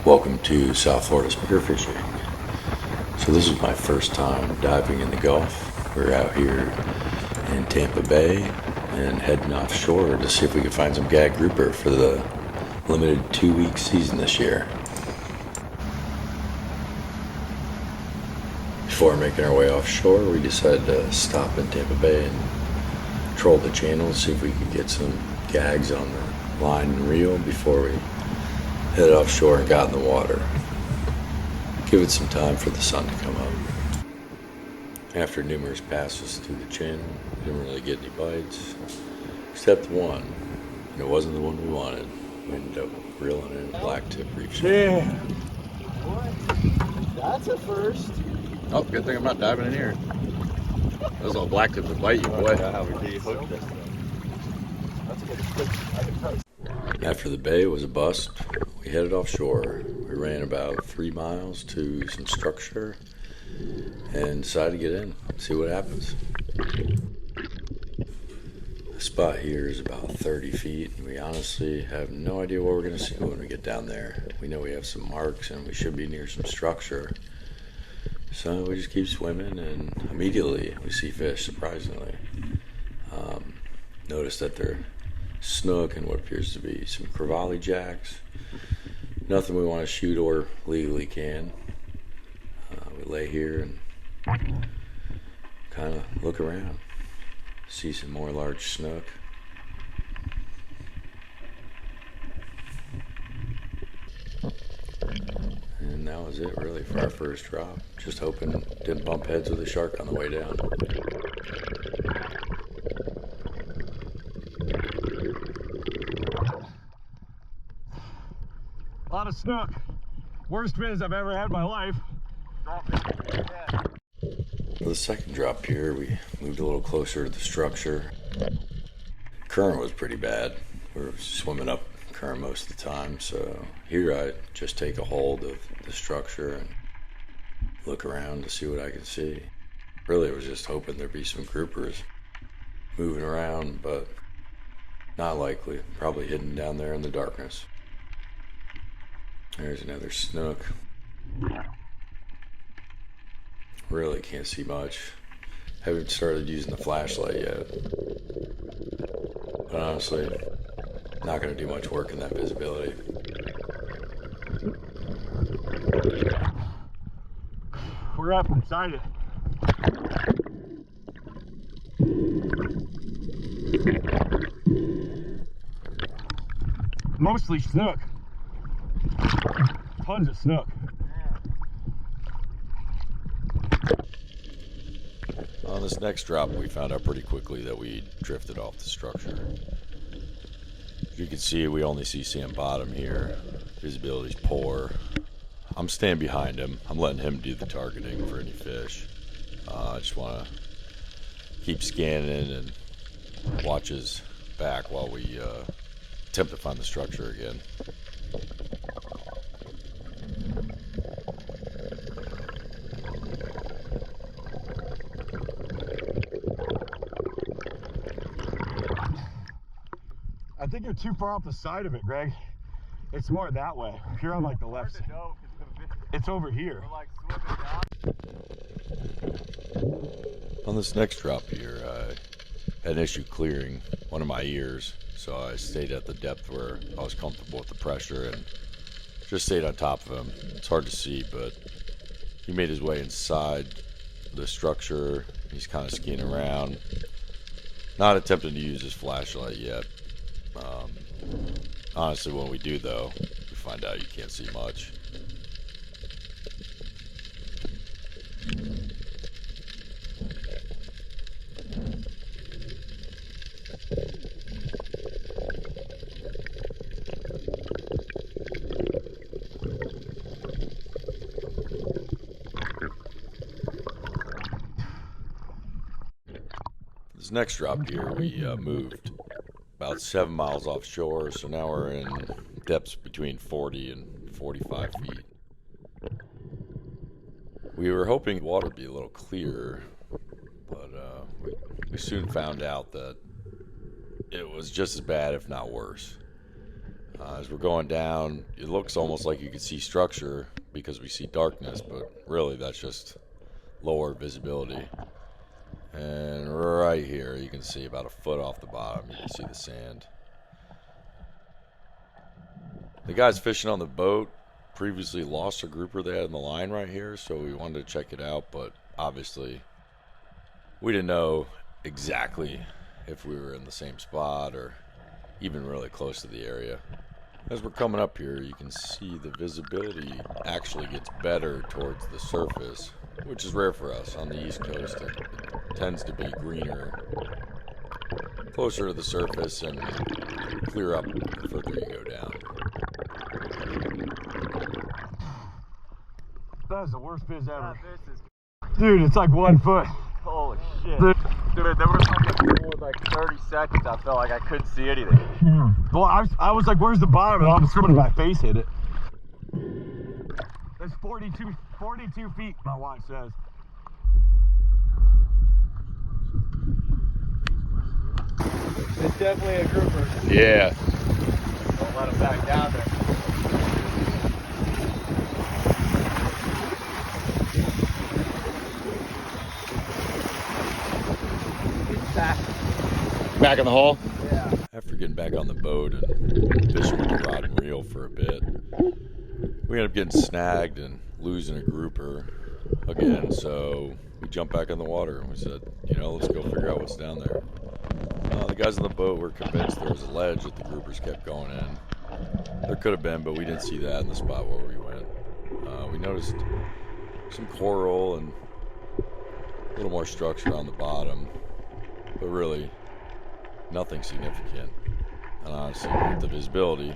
Welcome to South Florida Spearfishing. So this is my first time diving in the Gulf. We're out here in Tampa Bay and heading offshore to see if we can find some gag grouper for the limited 2-week season this year. Before making our way offshore, we decided to stop in Tampa Bay and troll the channel, see if we could get some gags on the line and reel before we head offshore and got in the water. Give it some time for the sun to come up. After numerous passes through the chin, didn't really get any bites, except one, and it wasn't the one we wanted. We ended up reeling in a black tip reef. Yeah. That's a first. Oh, good thing I'm not diving in here. Those all black tips would bite you, boy. After the bay was a bust, we headed offshore. We ran about 3 miles to some structure and decided to get in, see what happens. The spot here is about 30 feet, and we honestly have no idea what we're going to see when we get down there. We know we have some marks and we should be near some structure. So we just keep swimming, and immediately we see fish, surprisingly. Notice that they're snook and what appears to be some crevalle jacks. Nothing we want to shoot or legally can. We lay here and kind of look around. See some more large snook. And that was it really for our first drop. Just hoping didn't bump heads with a shark on the way down. A lot of snook. Worst fins I've ever had in my life. For the second drop here, we moved a little closer to the structure. Current was pretty bad. We were swimming up current most of the time, so here I just take a hold of the structure and look around to see what I can see. Really, I was just hoping there'd be some groupers moving around, but not likely. Probably hidden down there in the darkness. There's another snook. Really can't see much. Haven't started using the flashlight yet. But honestly, not going to do much work in that visibility. We're up inside it. Mostly snook. Tons of snook. On this next drop, we found out pretty quickly that we drifted off the structure. As you can see, we only see sand bottom here. Visibility's poor. I'm staying behind him. I'm letting him do the targeting for any fish. I just want to keep scanning and watch his back while we attempt to find the structure again. I think you're too far off the side of it, Greg. It's more that way. You're on like the left side. It's over here. On this next drop here, I had an issue clearing one of my ears, so I stayed at the depth where I was comfortable with the pressure and just stayed on top of him. It's hard to see, but he made his way inside the structure. He's kind of skiing around. Not attempting to use his flashlight yet. Honestly, when we do, though, we find out you can't see much. This next drop here, we moved about 7 miles offshore, so now we're in depths between 40 and 45 feet. We were hoping the water would be a little clearer, but we soon found out that it was just as bad, if not worse. As we're going down, it looks almost like you can see structure because we see darkness, but really that's just lower visibility. And right here, you can see about a foot off the bottom, you can see the sand. The guys fishing on the boat previously lost a grouper they had in the line right here, so we wanted to check it out, but obviously we didn't know exactly if we were in the same spot or even really close to the area. As we're coming up here, you can see the visibility actually gets better towards the surface, which is rare for us. On the East Coast, it tends to be greener, closer to the surface, and clear up the further you go down. That is the worst biz ever. Dude, it's like 1 foot. Holy shit. Dude, there was like 30 seconds I felt like I couldn't see anything. Well, I was like, where's the bottom? And all of a sudden my face hit it. That's 42 feet, my watch says. It's definitely a grouper. Yeah. Don't let him back down there. Back in the hole? Yeah. After getting back on the boat and fishing with the rod and reel for a bit, we ended up getting snagged and losing a grouper again, so we jumped back in the water and we said, you know, let's go figure out what's down there. The guys on the boat were convinced there was a ledge that the groupers kept going in. There could have been, but we didn't see that in the spot where we went. We noticed some coral and a little more structure on the bottom, but really nothing significant. And honestly, with the visibility,